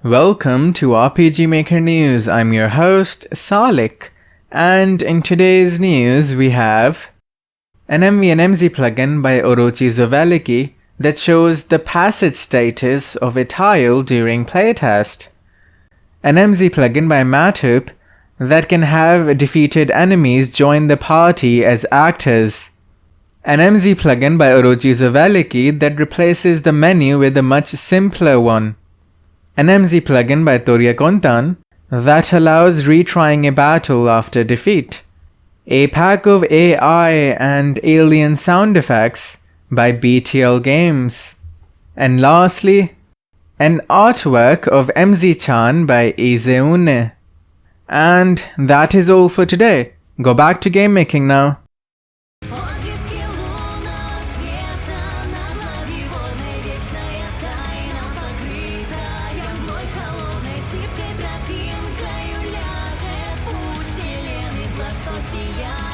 Welcome to RPG Maker News. I'm your host, Salik, and in today's news we have an MV and MZ plugin by Orochi Zoveliki that shows the passage status of a tile during playtest, an MZ plugin by Matup that can have defeated enemies join the party as actors, an MZ plugin by Orochi Zoveliki that replaces the menu with a much simpler one, an MZ plugin by Toria Kontan that allows retrying a battle after defeat, a pack of AI and alien sound effects by BTL Games, and lastly, an artwork of MZ-chan by Izeunne. And that is all for today. Go back to game making now. Тропинкою ляжет путь вселенной, во что сияет.